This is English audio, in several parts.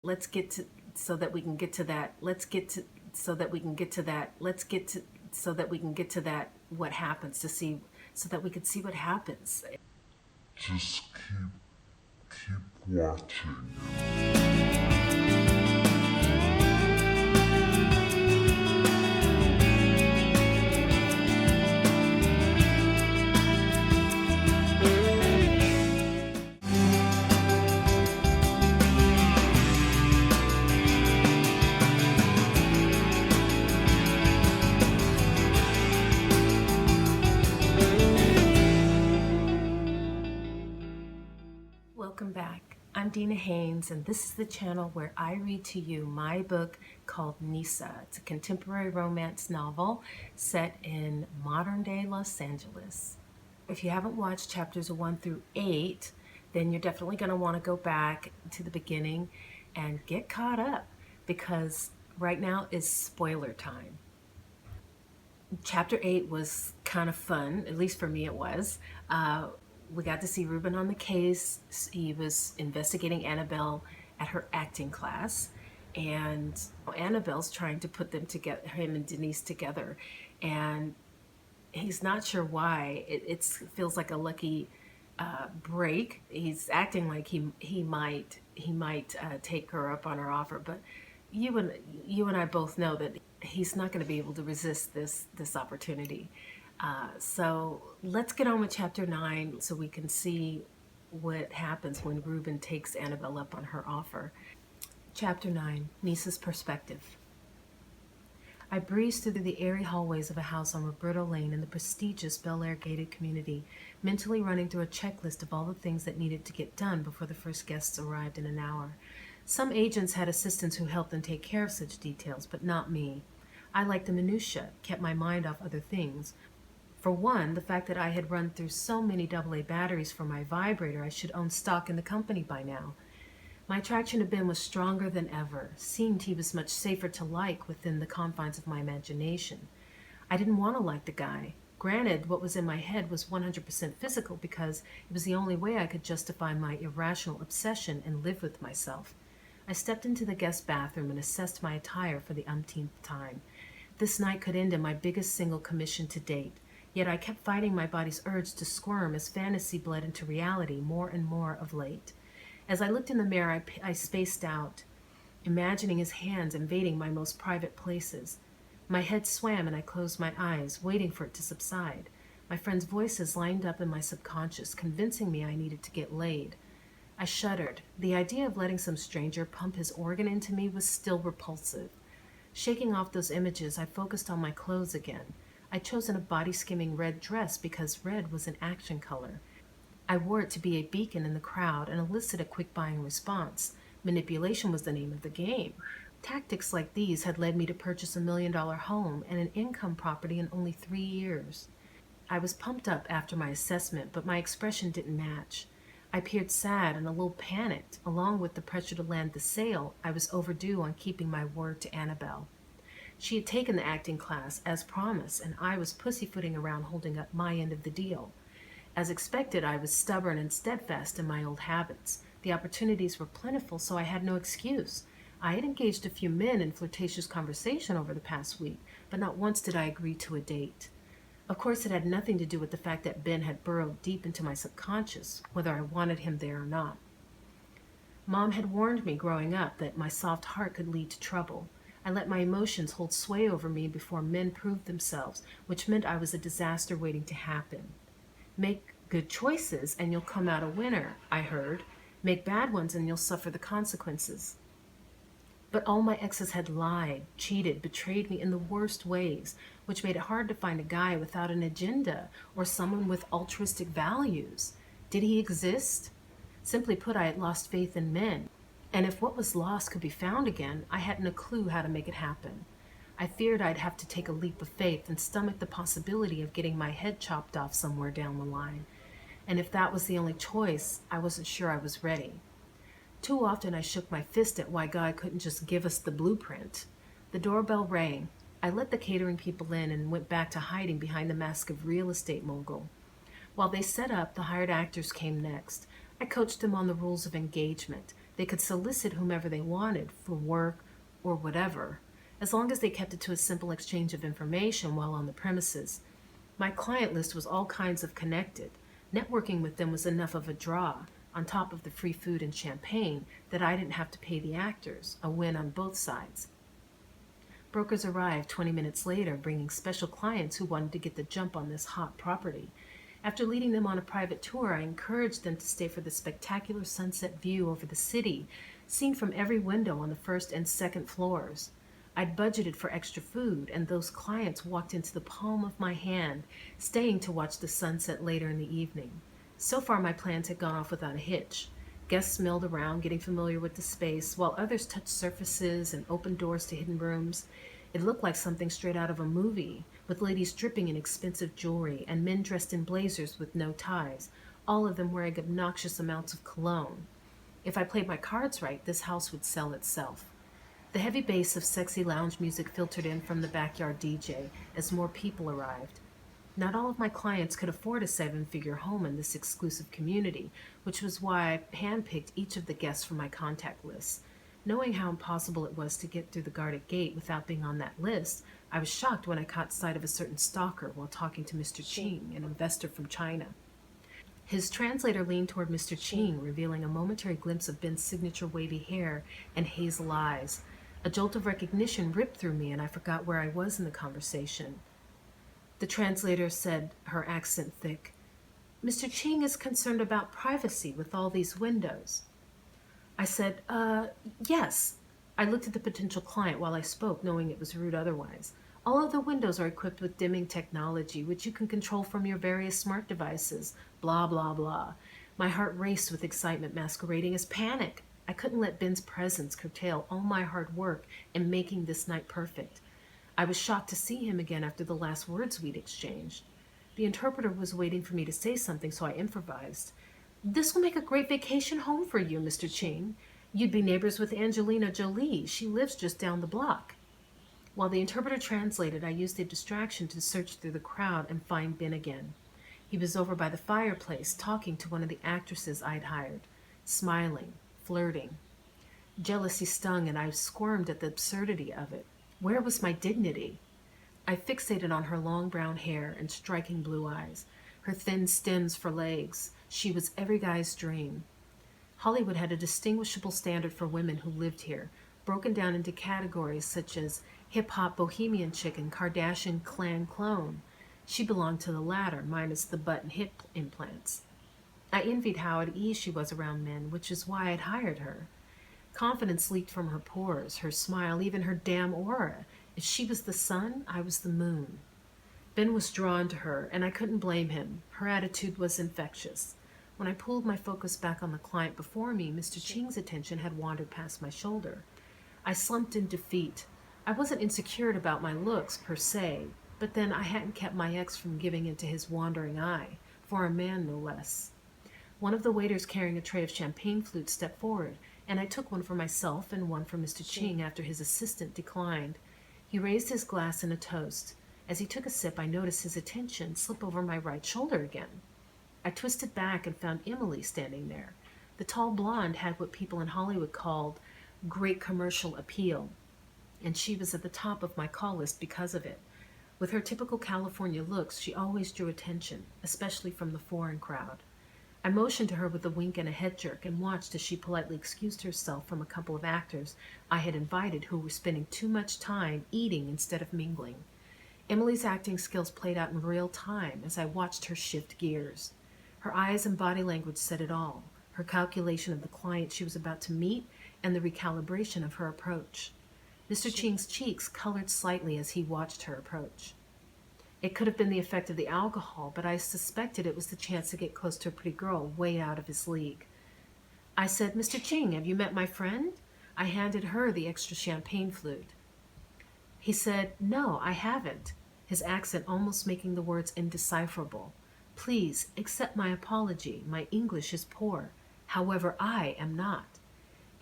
let's get to so that we can get to that let's get to so that we can get to that let's get to so that we can get to that what happens to see so that we can see what happens. Just keep watching. Welcome back. I'm Dina Haynes, and this is the channel where I read to you my book called Neesa. It's a contemporary romance novel set in modern-day Los Angeles. If you haven't watched chapters 1 through 8, then you're definitely going to want to go back to the beginning and get caught up, because right now is spoiler time. Chapter 8 was kind of fun, at least for me it was. We got to see Ruben on the case. He was investigating Annabelle at her acting class, and Annabelle's trying to put them together, him and Denise together, and he's not sure why. It feels like a lucky break. He's acting like he might take her up on her offer, but you and I both know that he's not going to be able to resist this opportunity. So let's get on with chapter 9 so we can see what happens when Ruben takes Annabelle up on her offer. Chapter 9, Neesa's Perspective. I breezed through the airy hallways of a house on Roberto Lane in the prestigious Bel Air gated community, mentally running through a checklist of all the things that needed to get done before the first guests arrived in an hour. Some agents had assistants who helped them take care of such details, but not me. I liked the minutiae, kept my mind off other things. For one, the fact that I had run through so many AA batteries for my vibrator, I should own stock in the company by now. My attraction to Ben was stronger than ever. Seemed he was much safer to like within the confines of my imagination. I didn't want to like the guy. Granted, what was in my head was 100% physical because it was the only way I could justify my irrational obsession and live with myself. I stepped into the guest bathroom and assessed my attire for the umpteenth time. This night could end in my biggest single commission to date. Yet I kept fighting my body's urge to squirm as fantasy bled into reality more and more of late. As I looked in the mirror, I spaced out, imagining his hands invading my most private places. My head swam and I closed my eyes, waiting for it to subside. My friends' voices lined up in my subconscious, convincing me I needed to get laid. I shuddered. The idea of letting some stranger pump his organ into me was still repulsive. Shaking off those images, I focused on my clothes again. I'd chosen a body-skimming red dress because red was an action color. I wore it to be a beacon in the crowd and elicit a quick buying response. Manipulation was the name of the game. Tactics like these had led me to purchase $1 million home and an income property in only 3 years. I was pumped up after my assessment, but my expression didn't match. I appeared sad and a little panicked. Along with the pressure to land the sale, I was overdue on keeping my word to Annabelle. She had taken the acting class, as promised, and I was pussyfooting around holding up my end of the deal. As expected, I was stubborn and steadfast in my old habits. The opportunities were plentiful, so I had no excuse. I had engaged a few men in flirtatious conversation over the past week, but not once did I agree to a date. Of course, it had nothing to do with the fact that Ben had burrowed deep into my subconscious, whether I wanted him there or not. Mom had warned me growing up that my soft heart could lead to trouble. I let my emotions hold sway over me before men proved themselves, which meant I was a disaster waiting to happen. Make good choices and you'll come out a winner, I heard. Make bad ones and you'll suffer the consequences. But all my exes had lied, cheated, betrayed me in the worst ways, which made it hard to find a guy without an agenda or someone with altruistic values. Did he exist? Simply put, I had lost faith in men. And if what was lost could be found again, I hadn't a clue how to make it happen. I feared I'd have to take a leap of faith and stomach the possibility of getting my head chopped off somewhere down the line. And if that was the only choice, I wasn't sure I was ready. Too often I shook my fist at why God couldn't just give us the blueprint. The doorbell rang. I let the catering people in and went back to hiding behind the mask of real estate mogul. While they set up, the hired actors came next. I coached them on the rules of engagement. They could solicit whomever they wanted for work or whatever, as long as they kept it to a simple exchange of information while on the premises. My client list was all kinds of connected. Networking with them was enough of a draw, on top of the free food and champagne, that I didn't have to pay the actors, a win on both sides. Brokers arrived 20 minutes later, bringing special clients who wanted to get the jump on this hot property. After leading them on a private tour, I encouraged them to stay for the spectacular sunset view over the city, seen from every window on the first and second floors. I'd budgeted for extra food, and those clients walked into the palm of my hand, staying to watch the sunset later in the evening. So far, my plans had gone off without a hitch. Guests milled around, getting familiar with the space, while others touched surfaces and opened doors to hidden rooms. It looked like something straight out of a movie, with ladies dripping in expensive jewelry and men dressed in blazers with no ties, all of them wearing obnoxious amounts of cologne. If I played my cards right, this house would sell itself. The heavy bass of sexy lounge music filtered in from the backyard DJ as more people arrived. Not all of my clients could afford a seven-figure home in this exclusive community, which was why I handpicked each of the guests from my contact list. Knowing how impossible it was to get through the guarded gate without being on that list, I was shocked when I caught sight of a certain stalker while talking to Mr. Ching, an investor from China. His translator leaned toward Mr. Ching, revealing a momentary glimpse of Ben's signature wavy hair and hazel eyes. A jolt of recognition ripped through me, and I forgot where I was in the conversation. The translator said, her accent thick, "Mr. Ching is concerned about privacy with all these windows." I said, yes. I looked at the potential client while I spoke, knowing it was rude otherwise. All of the windows are equipped with dimming technology, which you can control from your various smart devices. Blah, blah, blah. My heart raced with excitement masquerading as panic. I couldn't let Ben's presence curtail all my hard work in making this night perfect. I was shocked to see him again after the last words we'd exchanged. The interpreter was waiting for me to say something, so I improvised. "This will make a great vacation home for you, Mr. Ching. You'd be neighbors with Angelina Jolie. She lives just down the block." While the interpreter translated, I used the distraction to search through the crowd and find Ben again. He was over by the fireplace, talking to one of the actresses I'd hired, smiling, flirting. Jealousy stung, and I squirmed at the absurdity of it. Where was my dignity? I fixated on her long brown hair and striking blue eyes, her thin stems for legs. She was every guy's dream. Hollywood had a distinguishable standard for women who lived here, broken down into categories such as hip-hop bohemian chick and Kardashian clan clone. She belonged to the latter, minus the butt and hip implants. I envied how at ease she was around men, which is why I'd hired her. Confidence leaked from her pores, her smile, even her damn aura. If she was the sun, I was the moon. Ben was drawn to her, and I couldn't blame him. Her attitude was infectious. When I pulled my focus back on the client before me, Mr. Ching's attention had wandered past my shoulder. I slumped in defeat. I wasn't insecure about my looks, per se, but then I hadn't kept my ex from giving in to his wandering eye, for a man no less. One of the waiters carrying a tray of champagne flutes stepped forward, and I took one for myself and one for Mr. Ching after his assistant declined. He raised his glass in a toast. As he took a sip, I noticed his attention slip over my right shoulder again. I twisted back and found Emily standing there. The tall blonde had what people in Hollywood called great commercial appeal, and she was at the top of my call list because of it. With her typical California looks, she always drew attention, especially from the foreign crowd. I motioned to her with a wink and a head jerk and watched as she politely excused herself from a couple of actors I had invited who were spending too much time eating instead of mingling. Emily's acting skills played out in real time as I watched her shift gears. Her eyes and body language said it all, her calculation of the client she was about to meet and the recalibration of her approach. Mr. Ching's cheeks colored slightly as he watched her approach. It could have been the effect of the alcohol, but I suspected it was the chance to get close to a pretty girl way out of his league. I said, "Mr. Ching, have you met my friend?" I handed her the extra champagne flute. He said, "No, I haven't," his accent almost making the words indecipherable. "Please, accept my apology. My English is poor. However, I am not."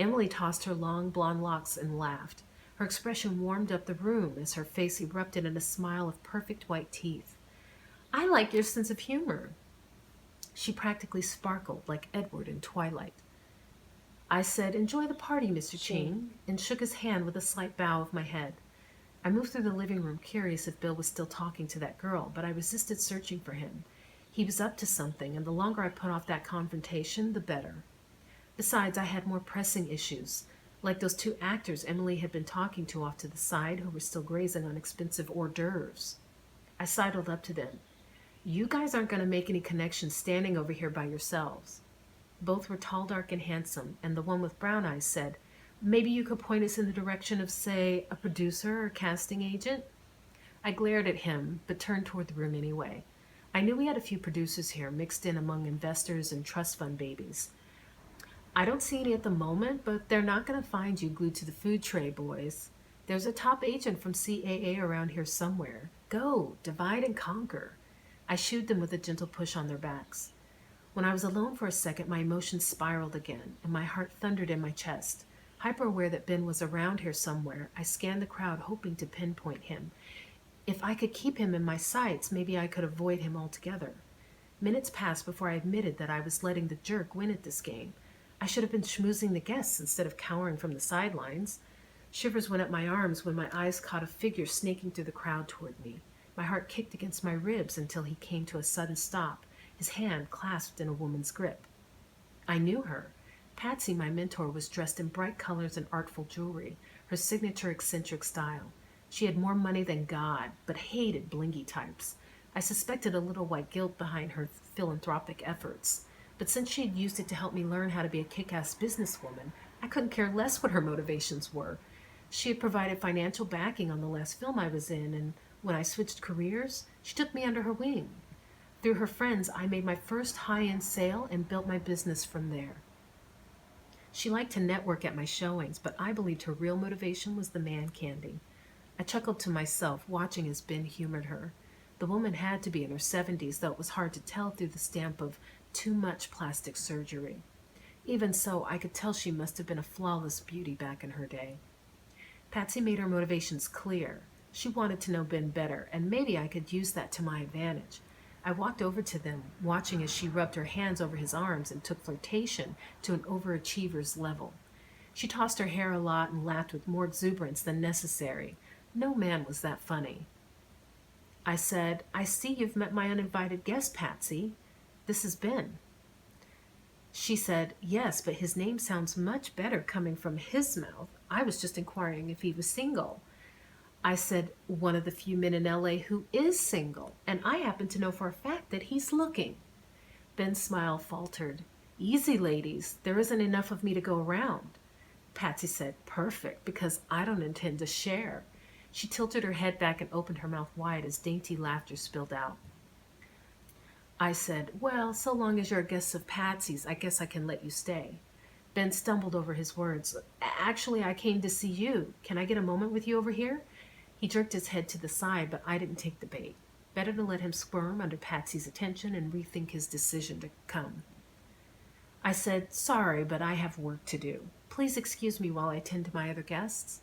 Emily tossed her long blonde locks and laughed. Her expression warmed up the room as her face erupted in a smile of perfect white teeth. "I like your sense of humor." She practically sparkled like Edward in Twilight. I said, "Enjoy the party, Mr. Ching," and shook his hand with a slight bow of my head. I moved through the living room, curious if Bill was still talking to that girl, but I resisted searching for him. He was up to something, and the longer I put off that confrontation, the better. Besides, I had more pressing issues, like those two actors Emily had been talking to off to the side who were still grazing on expensive hors d'oeuvres. I sidled up to them. "You guys aren't going to make any connections standing over here by yourselves." Both were tall, dark, and handsome, and the one with brown eyes said, "Maybe you could point us in the direction of, say, a producer or casting agent?" I glared at him, but turned toward the room anyway. I knew we had a few producers here, mixed in among investors and trust fund babies. "I don't see any at the moment, but they're not going to find you glued to the food tray, boys. There's a top agent from CAA around here somewhere. Go, divide and conquer." I shooed them with a gentle push on their backs. When I was alone for a second, my emotions spiraled again, and my heart thundered in my chest. Hyper aware that Ben was around here somewhere, I scanned the crowd, hoping to pinpoint him. If I could keep him in my sights, maybe I could avoid him altogether. Minutes passed before I admitted that I was letting the jerk win at this game. I should have been schmoozing the guests instead of cowering from the sidelines. Shivers went up my arms when my eyes caught a figure snaking through the crowd toward me. My heart kicked against my ribs until he came to a sudden stop, his hand clasped in a woman's grip. I knew her. Patsy, my mentor, was dressed in bright colors and artful jewelry, her signature eccentric style. She had more money than God, but hated blingy types. I suspected a little white guilt behind her philanthropic efforts. But since she had used it to help me learn how to be a kick-ass businesswoman, I couldn't care less what her motivations were. She had provided financial backing on the last film I was in, and when I switched careers, she took me under her wing. Through her friends, I made my first high-end sale and built my business from there. She liked to network at my showings, but I believed her real motivation was the man candy. I chuckled to myself, watching as Ben humored her. The woman had to be in her 70s, though it was hard to tell through the stamp of too much plastic surgery. Even so, I could tell she must have been a flawless beauty back in her day. Patsy made her motivations clear. She wanted to know Ben better, and maybe I could use that to my advantage. I walked over to them, watching as she rubbed her hands over his arms and took flirtation to an overachiever's level. She tossed her hair a lot and laughed with more exuberance than necessary. No man was that funny. I said, "I see you've met my uninvited guest, Patsy. This is Ben." She said, "Yes, but his name sounds much better coming from his mouth. I was just inquiring if he was single." I said, "One of the few men in LA who is single, and I happen to know for a fact that he's looking." Ben's smile faltered. "Easy, ladies. There isn't enough of me to go around." Patsy said, "Perfect, because I don't intend to share." She tilted her head back and opened her mouth wide as dainty laughter spilled out. I said, "Well, so long as you're a guest of Patsy's, I guess I can let you stay." Ben stumbled over his words. "Actually, I came to see you. Can I get a moment with you over here?" He jerked his head to the side, but I didn't take the bait. Better to let him squirm under Patsy's attention and rethink his decision to come. I said, "Sorry, but I have work to do. Please excuse me while I tend to my other guests."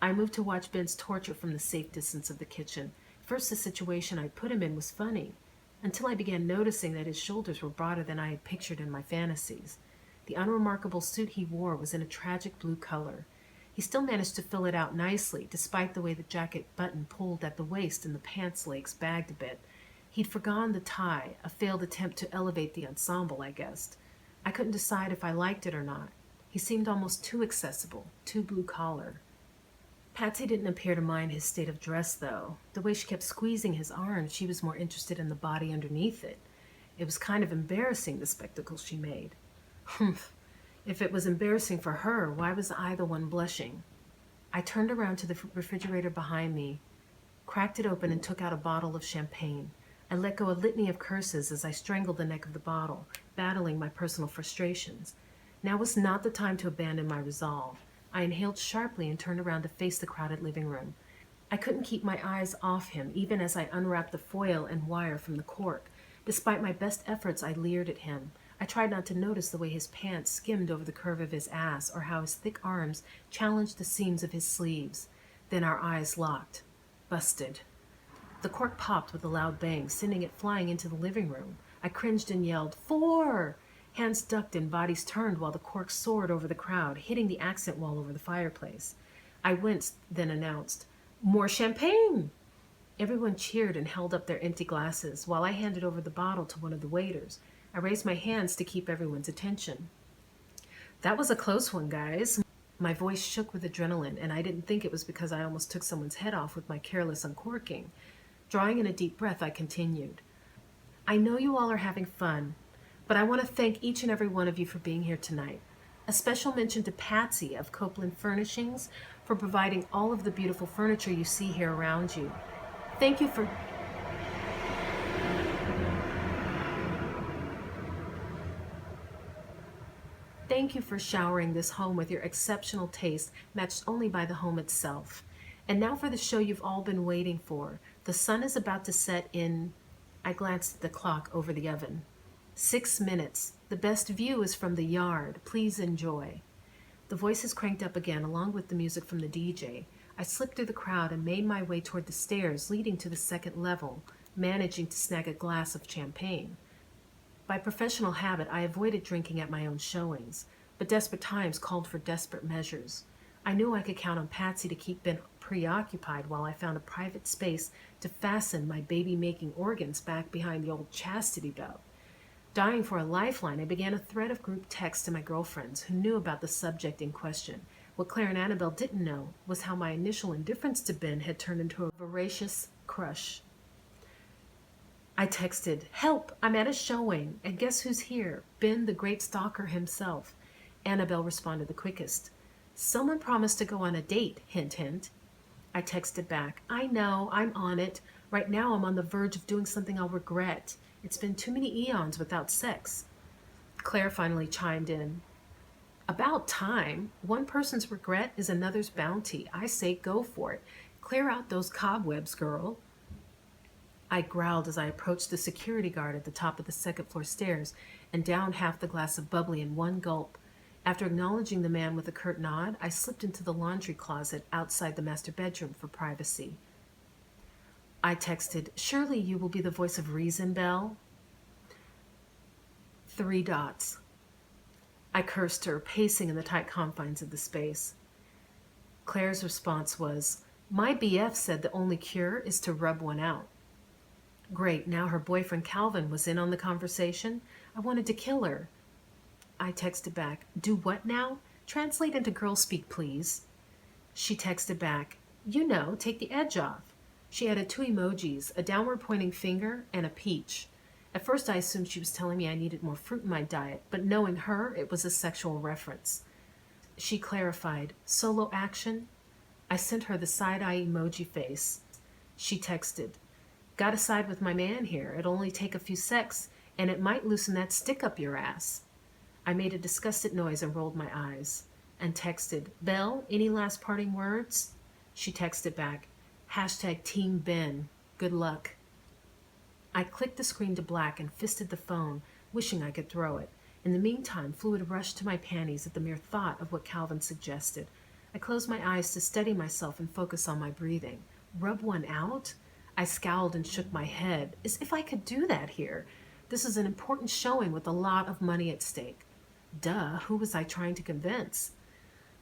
I moved to watch Ben's torture from the safe distance of the kitchen. First, the situation I put him in was funny, until I began noticing that his shoulders were broader than I had pictured in my fantasies. The unremarkable suit he wore was in a tragic blue color. He still managed to fill it out nicely, despite the way the jacket button pulled at the waist and the pants legs bagged a bit. He'd forgone the tie, a failed attempt to elevate the ensemble, I guessed. I couldn't decide if I liked it or not. He seemed almost too accessible, too blue-collar. Patsy didn't appear to mind his state of dress, though. The way she kept squeezing his arm, she was more interested in the body underneath it. It was kind of embarrassing, the spectacle she made. Humph. If it was embarrassing for her, why was I the one blushing? I turned around to the refrigerator behind me, cracked it open, and took out a bottle of champagne. I let go a litany of curses as I strangled the neck of the bottle, battling my personal frustrations. Now was not the time to abandon my resolve. I inhaled sharply and turned around to face the crowded living room. I couldn't keep my eyes off him, even as I unwrapped the foil and wire from the cork. Despite my best efforts, I leered at him. I tried not to notice the way his pants skimmed over the curve of his ass or how his thick arms challenged the seams of his sleeves. Then our eyes locked. Busted. The cork popped with a loud bang, sending it flying into the living room. I cringed and yelled, "4!" Hands ducked and bodies turned while the cork soared over the crowd, hitting the accent wall over the fireplace. I winced, then announced, "More champagne!" Everyone cheered and held up their empty glasses while I handed over the bottle to one of the waiters. I raised my hands to keep everyone's attention. "That was a close one, guys." My voice shook with adrenaline, and I didn't think it was because I almost took someone's head off with my careless uncorking. Drawing in a deep breath, I continued. "I know you all are having fun, but I want to thank each and every one of you for being here tonight. A special mention to Patsy of Copeland Furnishings for providing all of the beautiful furniture you see here around you. Thank you for Thank you for showering this home with your exceptional taste, matched only by the home itself. And now for the show you've all been waiting for. The sun is about to set in..." I glanced at the clock over the oven. 6 minutes. The best view is from the yard. Please enjoy." The voices cranked up again, along with the music from the DJ. I slipped through the crowd and made my way toward the stairs leading to the second level, managing to snag a glass of champagne. By professional habit, I avoided drinking at my own showings, but desperate times called for desperate measures. I knew I could count on Patsy to keep Ben preoccupied while I found a private space to fasten my baby-making organs back behind the old chastity belt. Dying for a lifeline, I began a thread of group texts to my girlfriends who knew about the subject in question. What Claire and Annabelle didn't know was how my initial indifference to Ben had turned into a voracious crush. I texted, "Help, I'm at a showing, and guess who's here? Ben, the great stalker himself." Annabelle responded the quickest. "Someone promised to go on a date, hint, hint." I texted back, "I know, I'm on it. Right now I'm on the verge of doing something I'll regret. It's been too many eons without sex." Claire finally chimed in. "About time. One person's regret is another's bounty. I say go for it. Clear out those cobwebs, girl." I growled as I approached the security guard at the top of the second floor stairs and downed half the glass of bubbly in one gulp. After acknowledging the man with a curt nod, I slipped into the laundry closet outside the master bedroom for privacy. I texted, "Surely you will be the voice of reason, Belle?" 3 dots. I cursed her, pacing in the tight confines of the space. Claire's response was, "My BF said the only cure is to rub one out." Great, now her boyfriend Calvin was in on the conversation. I wanted to kill her. I texted back, "Do what now? Translate into girl speak, please." She texted back, "You know, take the edge off." She added 2 emojis, a downward pointing finger and a peach. At first I assumed she was telling me I needed more fruit in my diet, but knowing her, it was a sexual reference. She clarified, "Solo action?" I sent her the side-eye emoji face. She texted, "Gotta side with my man here. It'll only take a few secs, and it might loosen that stick up your ass." I made a disgusted noise and rolled my eyes, and texted, "Belle, any last parting words?" She texted back, "Hashtag Team Ben. Good luck." I clicked the screen to black and fisted the phone, wishing I could throw it. In the meantime, fluid rushed to my panties at the mere thought of what Calvin suggested. I closed my eyes to steady myself and focus on my breathing. Rub one out? I scowled and shook my head, as if I could do that here. This is an important showing with a lot of money at stake. Duh, who was I trying to convince?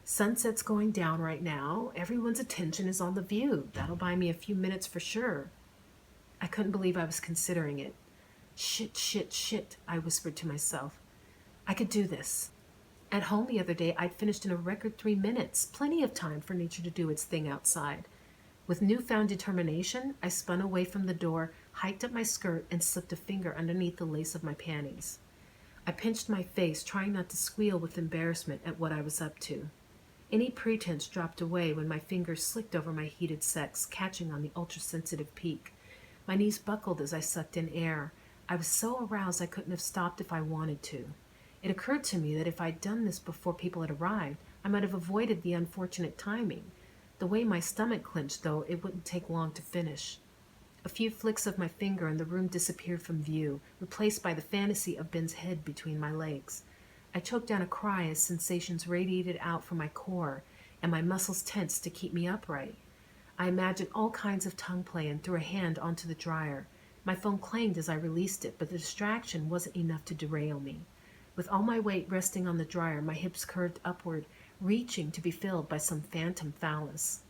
Sunset's going down right now. Everyone's attention is on the view. That'll buy me a few minutes for sure. I couldn't believe I was considering it. Shit, shit, shit, I whispered to myself. I could do this. At home the other day, I'd finished in a record 3 minutes, plenty of time for nature to do its thing outside. With newfound determination, I spun away from the door, hiked up my skirt, and slipped a finger underneath the lace of my panties. I pinched my face, trying not to squeal with embarrassment at what I was up to. Any pretense dropped away when my fingers slicked over my heated sex, catching on the ultra-sensitive peak. My knees buckled as I sucked in air. I was so aroused I couldn't have stopped if I wanted to. It occurred to me that if I'd done this before people had arrived, I might have avoided the unfortunate timing. The way my stomach clenched, though, it wouldn't take long to finish. A few flicks of my finger and the room disappeared from view, replaced by the fantasy of Ben's head between my legs. I choked down a cry as sensations radiated out from my core, and my muscles tensed to keep me upright. I imagined all kinds of tongue play and threw a hand onto the dryer. My phone clanged as I released it, but the distraction wasn't enough to derail me. With all my weight resting on the dryer, my hips curved upward, reaching to be filled by some phantom phallus.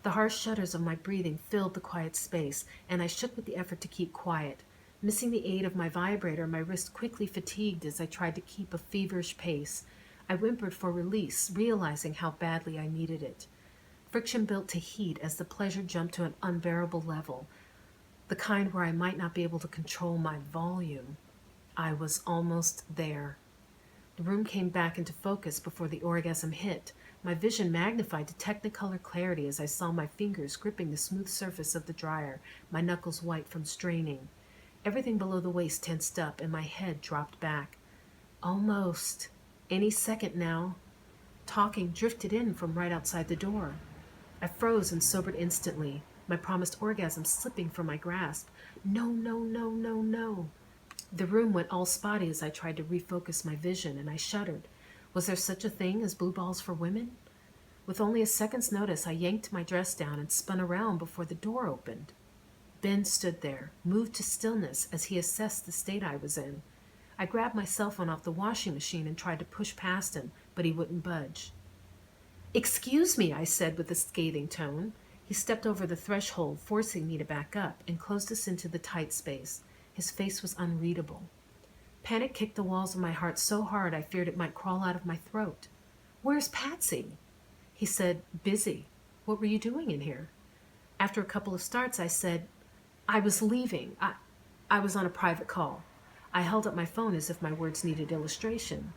The harsh shudders of my breathing filled the quiet space, and I shook with the effort to keep quiet. Missing the aid of my vibrator, my wrist quickly fatigued as I tried to keep a feverish pace. I whimpered for release, realizing how badly I needed it. Friction built to heat as the pleasure jumped to an unbearable level, the kind where I might not be able to control my volume. I was almost there. The room came back into focus before the orgasm hit. My vision magnified to technicolor clarity as I saw my fingers gripping the smooth surface of the dryer, my knuckles white from straining. Everything below the waist tensed up and my head dropped back. Almost. Any second now. Talking drifted in from right outside the door. I froze and sobered instantly, my promised orgasm slipping from my grasp. No, no, no, no, no. The room went all spotty as I tried to refocus my vision, and I shuddered. Was there such a thing as blue balls for women? With only a second's notice, I yanked my dress down and spun around before the door opened. Ben stood there, moved to stillness as he assessed the state I was in. I grabbed my cell phone off the washing machine and tried to push past him, but he wouldn't budge. "Excuse me," I said with a scathing tone. He stepped over the threshold, forcing me to back up, and closed us into the tight space. His face was unreadable. Panic kicked the walls of my heart so hard I feared it might crawl out of my throat. "Where's Patsy?" He said, "Busy. What were you doing in here?" After a couple of starts, I said, "I was leaving. I was on a private call." I held up my phone as if my words needed illustration.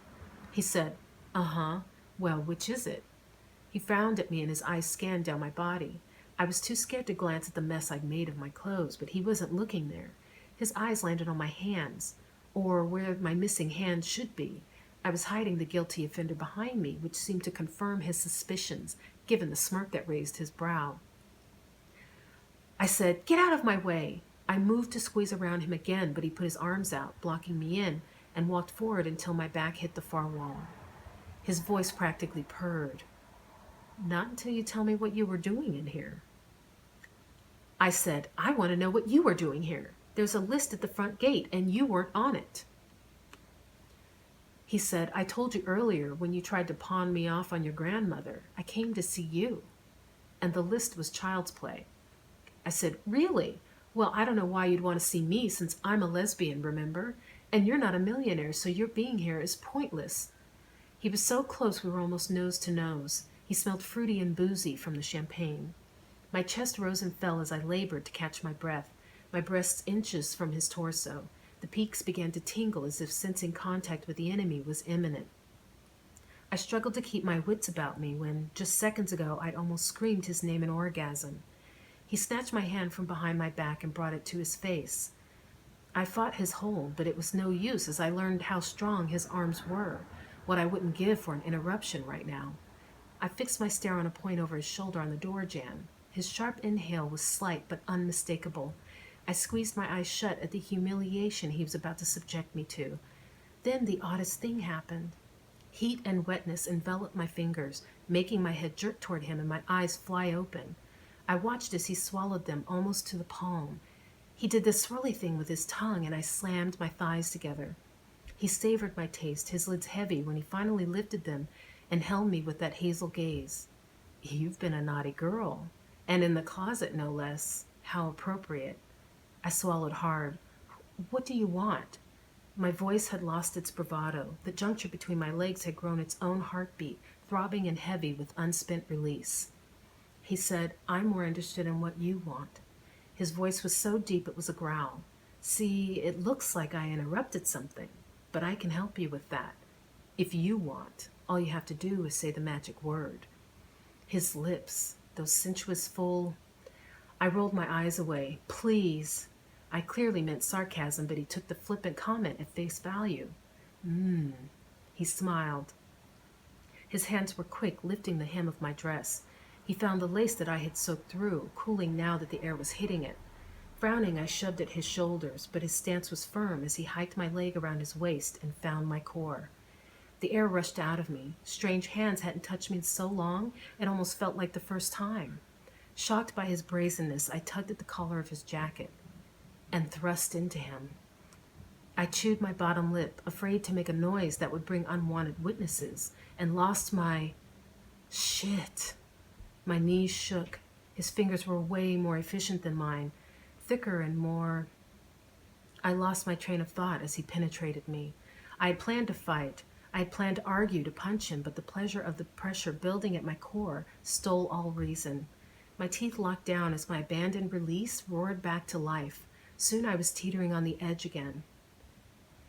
He said, "Uh-huh. Well, which is it?" He frowned at me and his eyes scanned down my body. I was too scared to glance at the mess I'd made of my clothes, but he wasn't looking there. His eyes landed on my hands, or where my missing hand should be. I was hiding the guilty offender behind me, which seemed to confirm his suspicions, given the smirk that raised his brow. I said, "Get out of my way." I moved to squeeze around him again, but he put his arms out, blocking me in, and walked forward until my back hit the far wall. His voice practically purred. "Not until you tell me what you were doing in here." I said, "I want to know what you were doing here. There's a list at the front gate, and you weren't on it." He said, "I told you earlier when you tried to pawn me off on your grandmother. I came to see you." And the list was child's play. I said, "Really? Well, I don't know why you'd want to see me since I'm a lesbian, remember? And you're not a millionaire, so your being here is pointless." He was so close we were almost nose to nose. He smelled fruity and boozy from the champagne. My chest rose and fell as I labored to catch my breath, my breasts inches from his torso. The peaks began to tingle as if sensing contact with the enemy was imminent. I struggled to keep my wits about me when, just seconds ago, I'd almost screamed his name in orgasm. He snatched my hand from behind my back and brought it to his face. I fought his hold, but it was no use as I learned how strong his arms were, what I wouldn't give for an interruption right now. I fixed my stare on a point over his shoulder on the door jamb. His sharp inhale was slight but unmistakable. I squeezed my eyes shut at the humiliation he was about to subject me to. Then the oddest thing happened. Heat and wetness enveloped my fingers, making my head jerk toward him and my eyes fly open. I watched as he swallowed them almost to the palm. He did this swirly thing with his tongue, and I slammed my thighs together. He savored my taste, his lids heavy, when he finally lifted them and held me with that hazel gaze. "You've been a naughty girl, and in the closet, no less. How appropriate." I swallowed hard. "What do you want?" My voice had lost its bravado. The juncture between my legs had grown its own heartbeat, throbbing and heavy with unspent release. He said, "I'm more interested in what you want." His voice was so deep it was a growl. "See, it looks like I interrupted something, but I can help you with that. If you want, all you have to do is say the magic word." His lips, those sensuous, full... I rolled my eyes away. "Please." I clearly meant sarcasm, but he took the flippant comment at face value. He smiled. His hands were quick, lifting the hem of my dress. He found the lace that I had soaked through, cooling now that the air was hitting it. Frowning, I shoved at his shoulders, but his stance was firm as he hiked my leg around his waist and found my core. The air rushed out of me. Strange hands hadn't touched me in so long, it almost felt like the first time. Shocked by his brazenness, I tugged at the collar of his jacket and thrust into him. I chewed my bottom lip, afraid to make a noise that would bring unwanted witnesses, and lost my shit. My knees shook. His fingers were way more efficient than mine, thicker and more. I lost my train of thought as he penetrated me. I had planned to fight. I had planned to argue, to punch him, but the pleasure of the pressure building at my core stole all reason. My teeth locked down as my abandoned release roared back to life. Soon I was teetering on the edge again.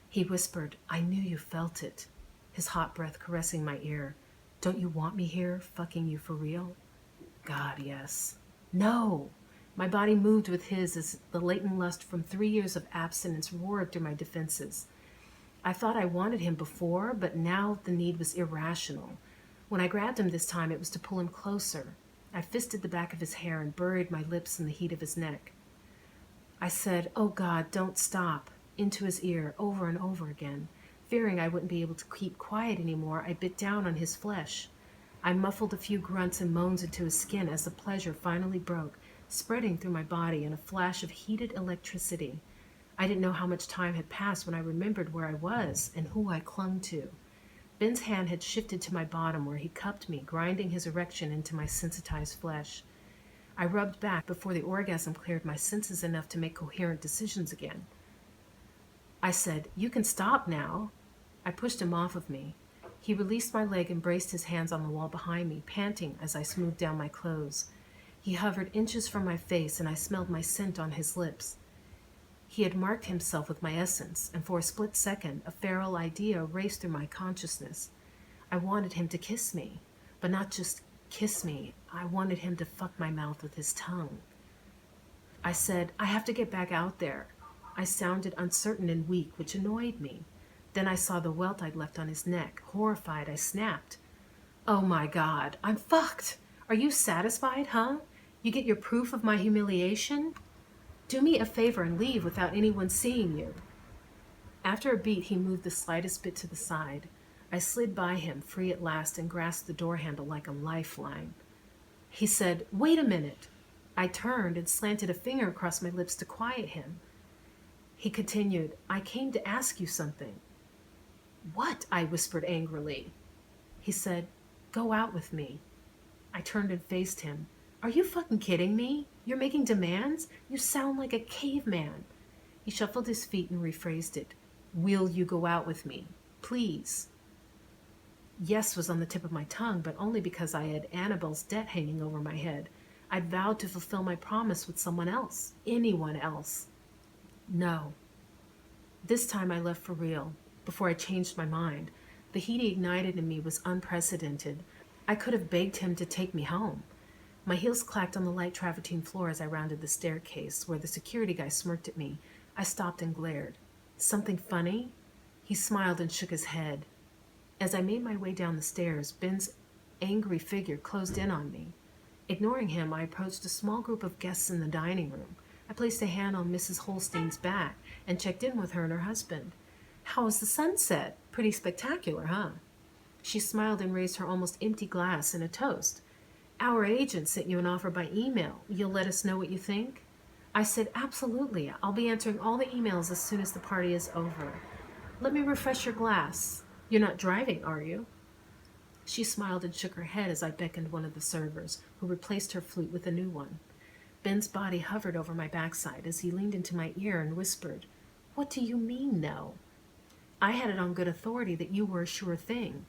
He whispered, "I knew you felt it," his hot breath caressing my ear. "Don't you want me here, fucking you for real?" God, yes. No! My body moved with his as the latent lust from 3 years of abstinence roared through my defenses. I thought I wanted him before, but now the need was irrational. When I grabbed him this time, it was to pull him closer. I fisted the back of his hair and buried my lips in the heat of his neck. I said, "Oh God, don't stop," into his ear over and over again. Fearing I wouldn't be able to keep quiet anymore, I bit down on his flesh. I muffled a few grunts and moans into his skin as the pleasure finally broke, spreading through my body in a flash of heated electricity. I didn't know how much time had passed when I remembered where I was and who I clung to. Ben's hand had shifted to my bottom where he cupped me, grinding his erection into my sensitized flesh. I rubbed back before the orgasm cleared my senses enough to make coherent decisions again. I said, "You can stop now." I pushed him off of me. He released my leg and braced his hands on the wall behind me, panting as I smoothed down my clothes. He hovered inches from my face, and I smelled my scent on his lips. He had marked himself with my essence, and for a split second, a feral idea raced through my consciousness. I wanted him to kiss me, but not just kiss me. I wanted him to fuck my mouth with his tongue. I said, "I have to get back out there." I sounded uncertain and weak, which annoyed me. Then I saw the welt I'd left on his neck. Horrified, I snapped, "Oh my God, I'm fucked. Are you satisfied, huh? You get your proof of my humiliation? Do me a favor and leave without anyone seeing you." After a beat, he moved the slightest bit to the side. I slid by him, free at last, and grasped the door handle like a lifeline. He said, "Wait a minute." I turned and slanted a finger across my lips to quiet him. He continued, "I came to ask you something." "What?" I whispered angrily. He said, "Go out with me." I turned and faced him. "Are you fucking kidding me? You're making demands? You sound like a caveman." He shuffled his feet and rephrased it. "Will you go out with me? Please." Yes was on the tip of my tongue, but only because I had Annabelle's debt hanging over my head. I'd vowed to fulfill my promise with someone else, anyone else. No. This time I left for real, before I changed my mind. The heat he ignited in me was unprecedented. I could have begged him to take me home. My heels clacked on the light travertine floor as I rounded the staircase, where the security guy smirked at me. I stopped and glared. "Something funny?" He smiled and shook his head. As I made my way down the stairs, Ben's angry figure closed in on me. Ignoring him, I approached a small group of guests in the dining room. I placed a hand on Mrs. Holstein's back and checked in with her and her husband. "How was the sunset? Pretty spectacular, huh?" She smiled and raised her almost empty glass in a toast. "Our agent sent you an offer by email. You'll let us know what you think?" I said, "Absolutely. I'll be answering all the emails as soon as the party is over. Let me refresh your glass. You're not driving, are you?" She smiled and shook her head as I beckoned one of the servers, who replaced her flute with a new one. Ben's body hovered over my backside as he leaned into my ear and whispered, "What do you mean, no?" "I had it on good authority that you were a sure thing."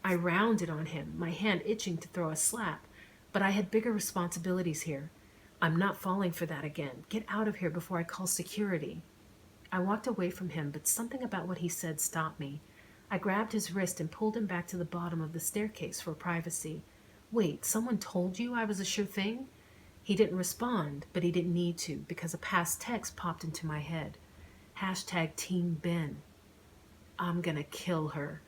I rounded on him, my hand itching to throw a slap, but I had bigger responsibilities here. "I'm not falling for that again. Get out of here before I call security." I walked away from him, but something about what he said stopped me. I grabbed his wrist and pulled him back to the bottom of the staircase for privacy. "Wait, someone told you I was a sure thing?" He didn't respond, but he didn't need to, because a past text popped into my head. #Team Ben. I'm gonna kill her.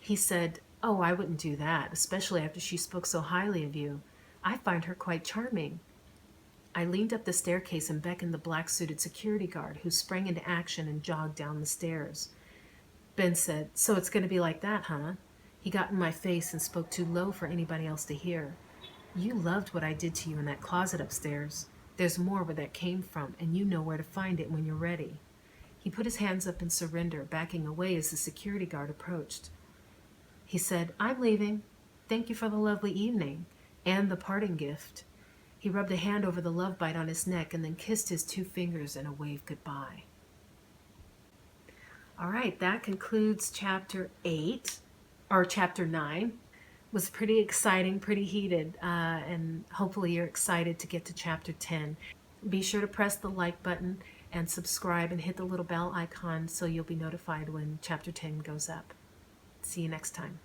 He said, "Oh, I wouldn't do that, especially after she spoke so highly of you. I find her quite charming." I leaned up the staircase and beckoned the black-suited security guard, who sprang into action and jogged down the stairs. Ben said, "So it's going to be like that, huh?" He got in my face and spoke too low for anybody else to hear. "You loved what I did to you in that closet upstairs. There's more where that came from, and you know where to find it when you're ready." He put his hands up in surrender, backing away as the security guard approached. He said, "I'm leaving. Thank you for the lovely evening and the parting gift." He rubbed a hand over the love bite on his neck and then kissed his 2 fingers in a wave goodbye. All right, that concludes chapter 8, or chapter 9. It was pretty exciting, pretty heated, and hopefully you're excited to get to chapter 10. Be sure to press the like button and subscribe and hit the little bell icon so you'll be notified when chapter 10 goes up. See you next time.